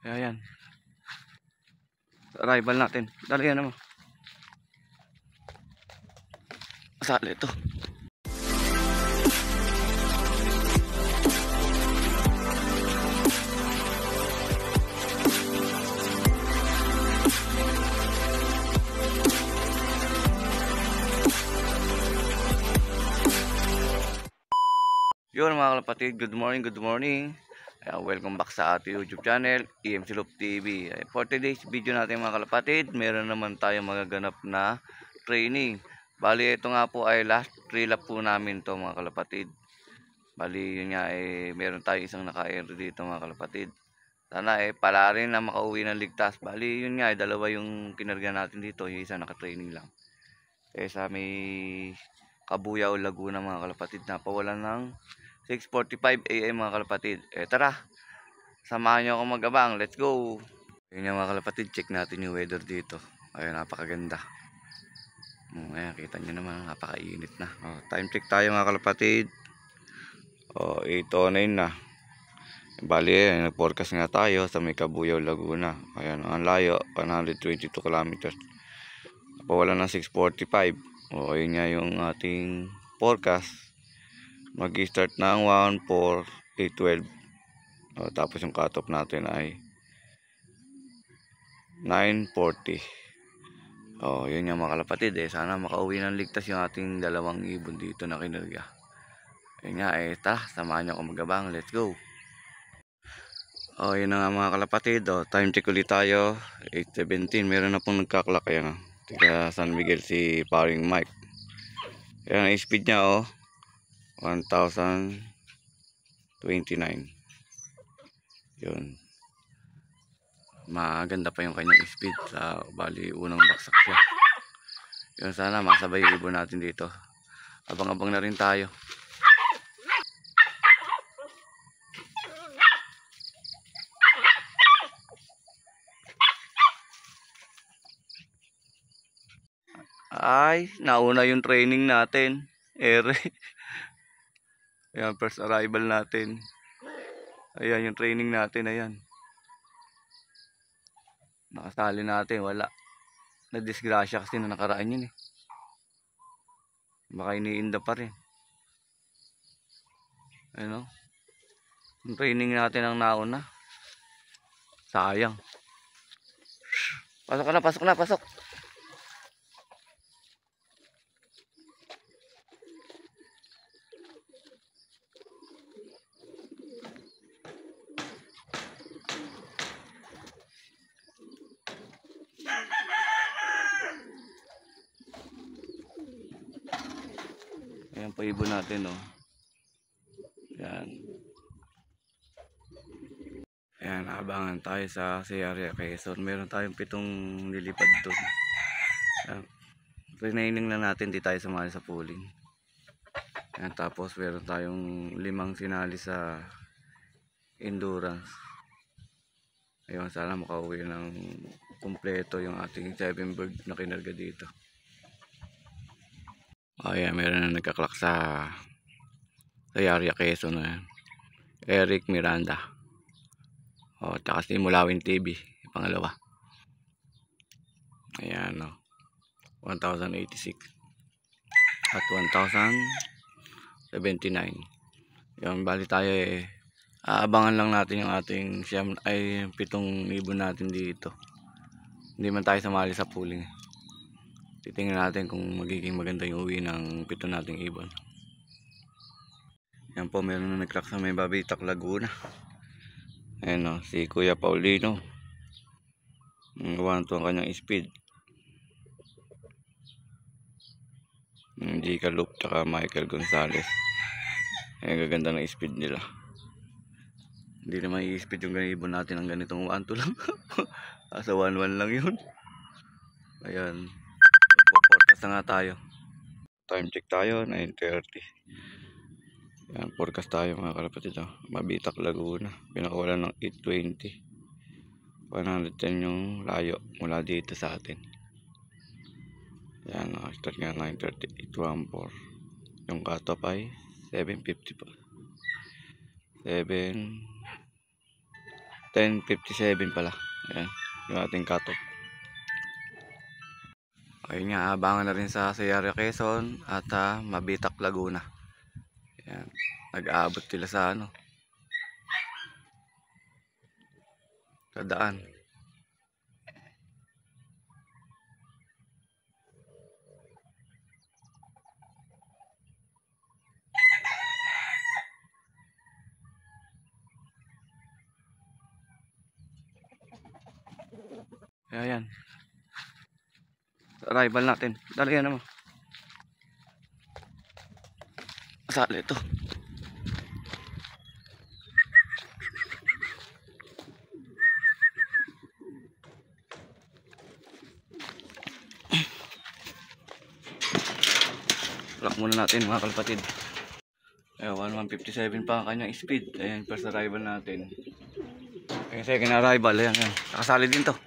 Ayan. Arrival natin. Dali yan naman. Sali ito. Yun mga kalapatid, good morning, good morning. Welcome back sa ating YouTube channel, EMC Loop TV. For today's video natin mga kalapatid, meron naman tayong magaganap na training. Bali ito nga po ay last pre-lap po namin to mga kalapatid. Bali yun nga meron tayong isang naka-air dito mga kalapatid. Sana pala rin na makauwi ng ligtas. Bali yun nga dalawa yung kinarga natin dito, yung isa naka-training lang. Sa may Cabuyao, Laguna mga kalapatid, napawalan ng 6:45 AM mga kalapatid. Tara, samahan nyo ako mag-abang. Let's go. Yun yung mga kalapatid, check natin yung weather dito. Ayun, napakaganda. Ayan, kita nyo naman, napakainit na. Time check tayo mga kalapatid. 8:09 na. Bali, nag-forecast nga tayo sa may Cabuyao, Laguna. Ayan, ang layo, 122 kilometers. Napawalan ng 6:45. Yun nga yung ating forecast. Mag-start ng 1:4:8:12. Tapos yung cut-off natin ay 9:40. Yun yung mga kalapatid sana makauwi ng ligtas yung ating dalawang ibon dito na kinarga. Yun nga tara, samahan nyo ako mag-abang. Let's go. Yun na nga mga kalapatid. Time check ulit tayo. 8:17. Meron na pong nagkaklak. Ayan tiga San Miguel si paring Mike. Ayan ang speed nya 1029. Yun. Maganda pa yung kanyang speed sa bali unang baksak siya. Yun, sana makasabay yung ibon natin dito. Abang-abang na rin tayo. Ay, nauna yung training natin. Ayan, first arrival natin. Ayan yung training natin, ayan. Nakasali natin, wala. Nadisgrasya kasi na nakaraan yun Baka iniinda pa rin. Ayun yung training natin ang nauna. Sayang. Pasok na, pasok na, pasok. Ayan pa ibon natin Ayan. Ayan, abangan tayo sa area Quezon. Meron tayong 7 nilipad doon. Training na natin, di tayo sumali sa pooling. Ayan, tapos meron tayong 5 sinali sa endurance. Ayun, sana makauwi ng kumpleto yung ating 7 bird na kinarga dito. Ayan, meron na nagkaklak sa area Quezon Eric Miranda. Tsaka si Mulawin TV, pangalawa. Ayan 1086 at 1079. Yan, bali tayo aabangan lang natin yung ating 7 ibon natin dito. Hindi man tayo sumali sa pooling. Titingnan natin kung magiging maganda yung uwi ng 7 nating ibon. Yan po, meron na nag-crack sa may Babitak, Laguna. Ayan si Kuya Paulino. Gawa ito ang kanyang speed. Gika Loop tsaka Michael Gonzalez. Gaganda ng speed nila. Hindi naman i-speed yung ganibon natin ng ganitong 1-2 lang. Asa 1-1 lang yun. Ayan, forecast na nga tayo. Time check tayo 9:30. Ayan, forecast tayo mga kalapatid Babitak, Laguna. Pinakawalan ng 8:20. 110 yung layo mula dito sa atin. Ayan, start nga 9:30, 8:14. Yung cut-off ay 7:50 pa. 7 10:57 pala. Ayan, yung ating cutoff. Ayun nga, abangan na rin sa Sayarya Quezon at Mabitak Laguna. Ayan, nag-aabot sila sa ano, sa daan. Ayan, arrival natin. Dali yan naman. Sali ito. Lock muna natin mga kalapatid. Ayan, 1157 pa ang kanyang speed. Ayan, first arrival natin. Ayan, second arrival. Ayan, ayan. Nakasali din to.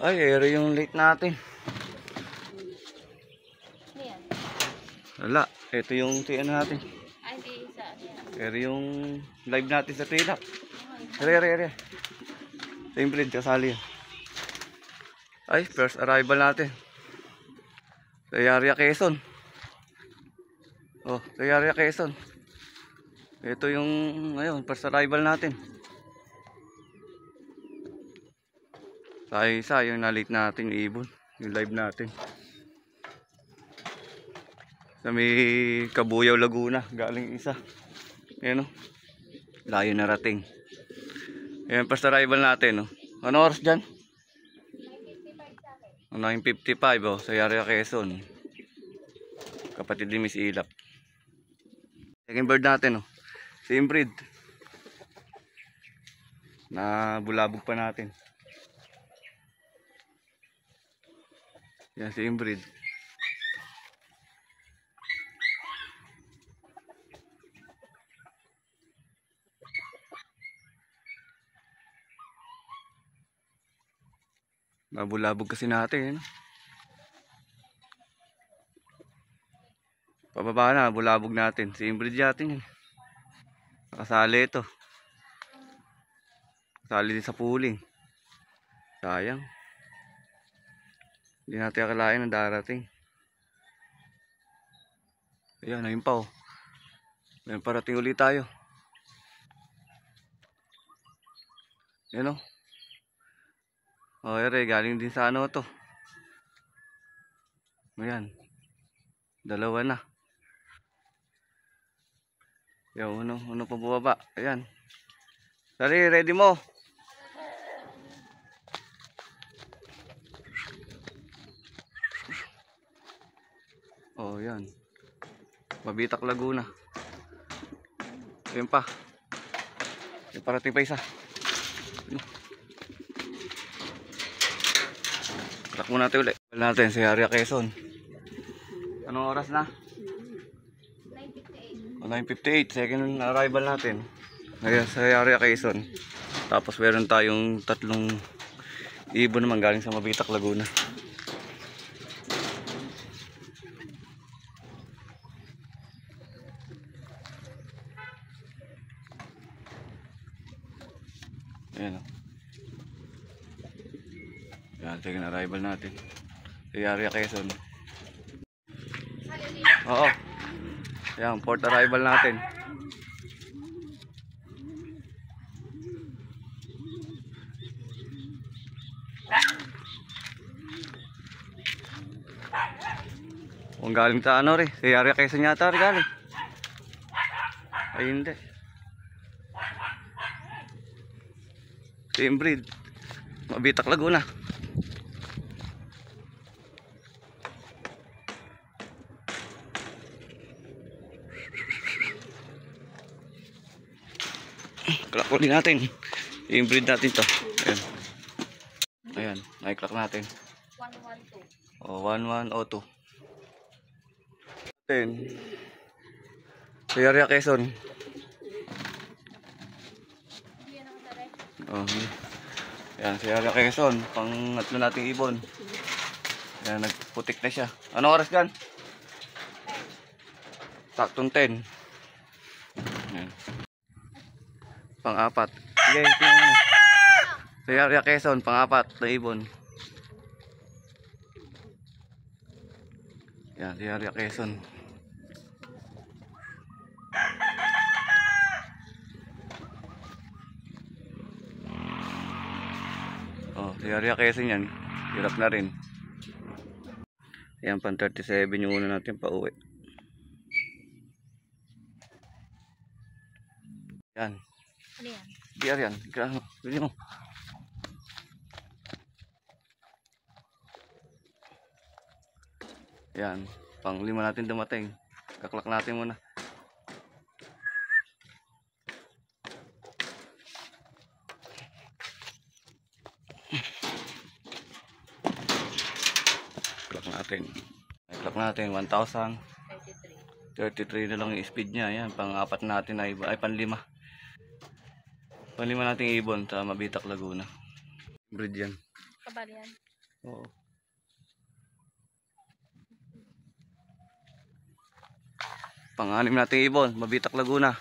Ay, ero yung late natin. Wala, ito yung TN natin. Ay, di isa. Ero yung live natin sa Twilap. Ere. Same breed, kasali yan. Ay, first arrival natin. Sayarya Quezon. Oh, Sayarya Quezon. Ito yung ngayon, first arrival natin. Sa isa, yung na-late natin, yung ibon. Yung live natin. Sa may Kabuyaw, Laguna. Galing isa. Ayan o. Layo na rating. Ayan, first arrival natin. Oh. Ano oras dyan? 9:55 oh, Sayarya Quezon. Kapatid ni Miss Ilap. Second bird natin oh. Same breed. Na bulabog pa natin. Yan, same breed. Nabulabog kasi natin. Pababa na, bulabog natin. Same breed natin yun. Nakasali ito. Kasali din sa pooling. Sayang. Hindi natin akalain na darating. Ayan, ayun pa oh. Ayan, parating ulit tayo. Ayan oh. Oh, ere, galing din sa ano to. Ayan. Dalawa na. Ayan, uno pa bubaba. Ayan. Sorry, ready mo. Oh, ayan. Mabitak Laguna. Ayan pa. Ayan, parating pa isa. Track muna natin ulit. Wala natin, Sayarya Quezon. Anong oras na? 9:58. 9:58. Second arrival natin. Ngayon, Sayarya Quezon. Tapos meron tayong tatlong ibon naman galing sa Mabitak Laguna. Ayan o. Yan, second arrival natin. Sayarya Quezon. Oo. Yan, fourth arrival natin. Kung galing sa ano rin, Sayarya Quezon yata rin galing. Ay hindi. Same breed. Mabitak Laguna. Clock ulit natin. Yung breed natin to. Ayan. Ayan. Nai-clock natin. 112. O, 1102. Ayan. Sayarya Quezon. Yan ang tare. Ayan, Sayarya Quezon. Pang-atlo nating ibon. Ayan, nagputik na siya. Anong oras yan? Saktong 10. Ayan. Pang-apat. Sige, tingnan mo na. Sa Area Quezon, pang-apat na ibon. Yan, sa Area Quezon. Oh, sa Area Quezon yan. Hirap na rin. Yan, pang 37 yung una natin pa uwi. Yan. Ano yan? Biar yan. Grabe. Bili mo. Yan. Pang 5 natin dumating. Kaklak natin muna. Klak natin. Klak natin. 1,000. 33. 33 na lang yung speed niya. Yan. Pang-apat natin ay pang-5. Pang-5 nating ibon sa Mabitac, Laguna. Breed yan. Kabali yan. Oo. Pang-6 nating ibon, Mabitac, Laguna.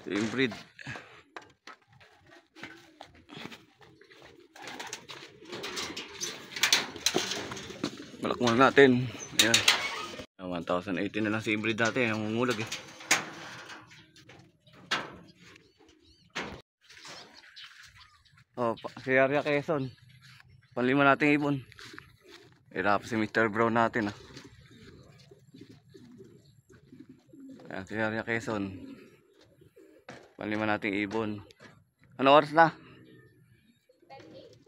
Ito yung breed. Malak muna natin. Ayan. 1,080 na lang si breed natin. Ang mungulag eh. Oh, si Area Quezon. Pang-5 nating ibon. Hirap si Mr. Brown natin ah. Ayan, si Area Quezon. Pang-5 nating ibon. Ano oras na?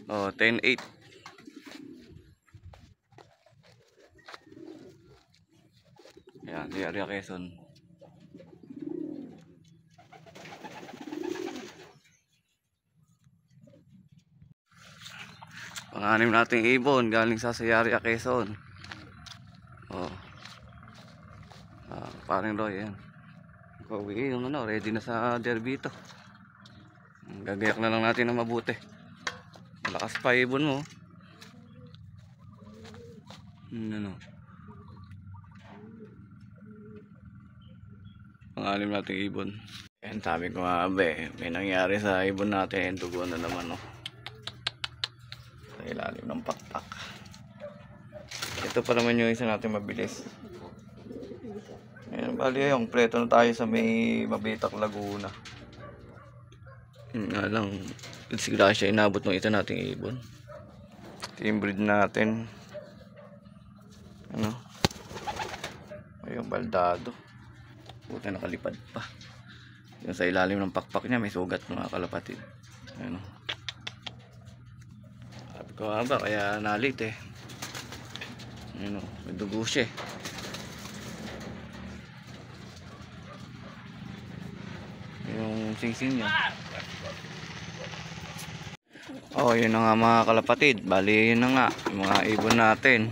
Oh, 10:08. Ayan, si Area Quezon. Pang-6 nating ibon galing sa Area Quezon. Oh. Paring Roy yan. Pauwi yung ano, ready na sa derby to. Gagayak na lang natin ng mabuti. Malakas pa ibon mo. Ano. Pang-6 nating ibon. Yan, sabi ko nga be, may nangyari sa ibon natin. Dugo na naman oh. Sa ilalim ng pakpak. Ito pa naman yung isa natin mabilis. Ayan, bali yung preto na tayo sa may Mabitac, Laguna. Yun nga lang, sigla siya inabot ng ito nating ibon. Team breed natin. Ano? Ayun, baldado. Buti nakalipad pa. Yung sa ilalim ng pakpak niya may sugat mga kalapatid. Ano? Sabi ko nga ba, kaya nalit eh. Ano, may dugo siya eh. Yung singsing niya. Oh, yun na nga mga kalapatid. Bali yun na nga, yung mga ibon natin.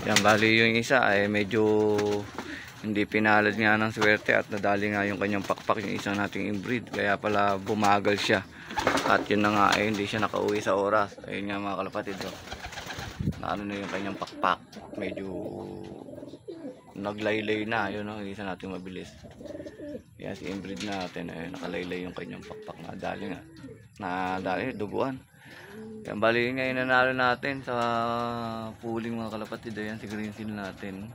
Yan, bali yung isa ay medyo hindi pinalad nga ng swerte at nadali nga yung kanyang pakpak, yung isang nating inbreed. Kaya pala bumagal siya. At yun na nga, hindi siya nakauwi sa oras. Ayun nga mga kalapatid. Oh. Naano na yung kanyang pakpak. Medyo naglaylay na. Yun ang isa nating mabilis. Yan si inbreed natin. Ayun, nakalaylay yung kanyang pakpak. Nadali nga. Nadali, duguan. Yan, bali ngayon nanalo natin sa pooling mga kalapatid. Ayan si green seal natin.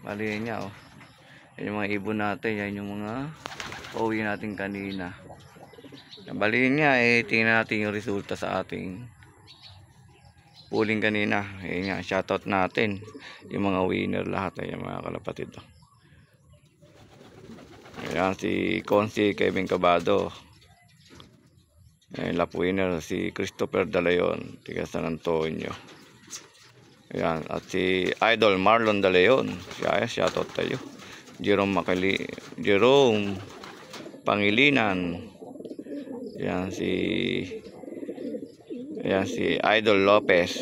Bali niya oh. Yan yung mga ibon natin. Yan yung mga pauwi natin kanina. Yan, bali niya tingnan natin yung resulta sa ating pooling kanina. Ayan nga, shoutout natin yung mga winner lahat. Ayan mga kalapatid oh. Ayan si Consi Kevin Cabado. Ayan, lap winner si Christopher Dalayon, tiga San Antonio. Ayan, at si Idol Marlon Dalayon. Siya, shoutout tayo. Jerome Pangilinan. Ayan si Idol Lopez.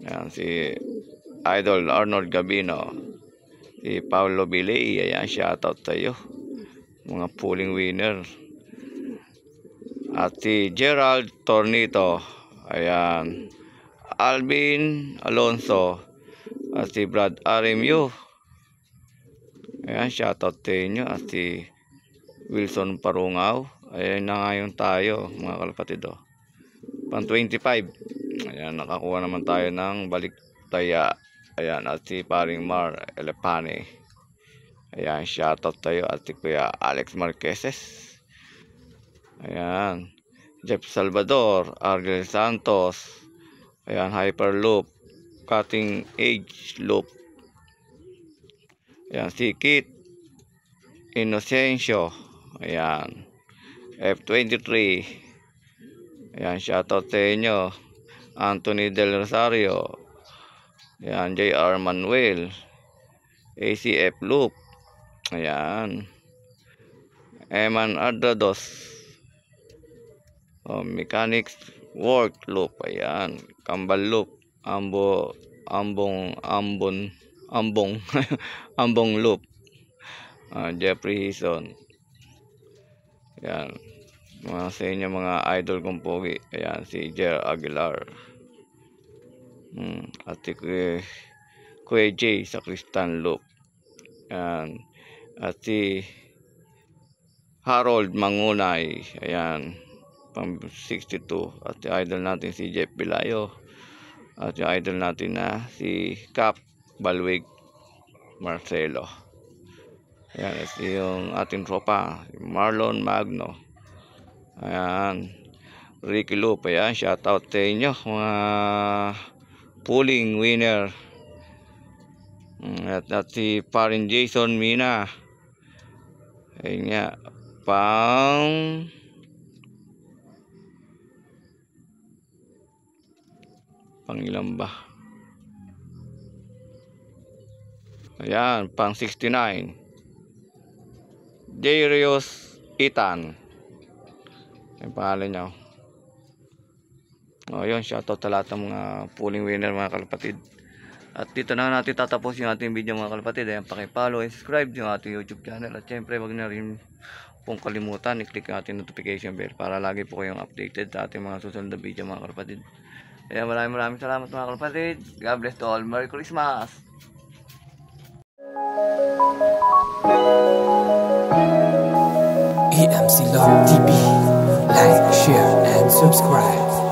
Ayan si Idol Arnold Gabino. Si Paulo Bilay. Ayan, shoutout tayo. Mga pooling winner. At si Gerald Tornito. Ayan. Alvin Alonso at si Brad RMU. Ayan, shoutout sa inyo. At si Wilson Parungaw. Ayan na ngayon tayo mga kalapatid. Pang 25. Ayan, nakakuha naman tayo ng baliktaya. Ayan, at si Paring Mar Elepane. Ayan, shoutout tayo. At si Kuya Alex Marqueses. Ayan, Jeff Salvador, Argel Santos. Ayan, Hyperloop, Cutting Edge Loop. Ayan, si Kit Inocencio. Ayan, F23. Ayan, shoutout sa inyo. Anthony Del Rosario. Ayan, JR Manuel. ACF Loop. Ayan, Eman Ardados. Mechanics Work Loop. Ayan, Kambal Loop. Ambong Ambong Loop. Jeffrey Hison. Ayan, mga sa inyo mga idol kong pogi. Ayan, si Jer Aguilar. At si Kuya J sa Kristan Loop. Ayan, at si Harold Mangunay. Ayan, pang 62. At si idol natin si Jeff Bilayo. At yung idol natin na si Cap Balwig Marcelo. Ayan, at yung ating tropa Marlon Magno. Ayan, Ricky Loop. Ayan, shoutout sa inyo mga pulling winner. At si Parin Jason Mina. Ayan nga, pang ilan ba? Ayan, pang 69. Darius Itan. Yung pangalan niya. Yun, shoutout sa lahat ng mga pulling winner mga kalapatid. At dito na natin tatapos yung ating video mga kalapatid. Ayan, pakipollow and subscribe yung ating YouTube channel. At syempre, wag na rin pong kalimutan i-click yung ating notification bell para lagi po kayong updated sa ating mga susunod na video mga kalapatid. Ayan, maraming salamat mga kalapatid. God bless to all. Merry Christmas! EMC Love TV. Like, share, and subscribe.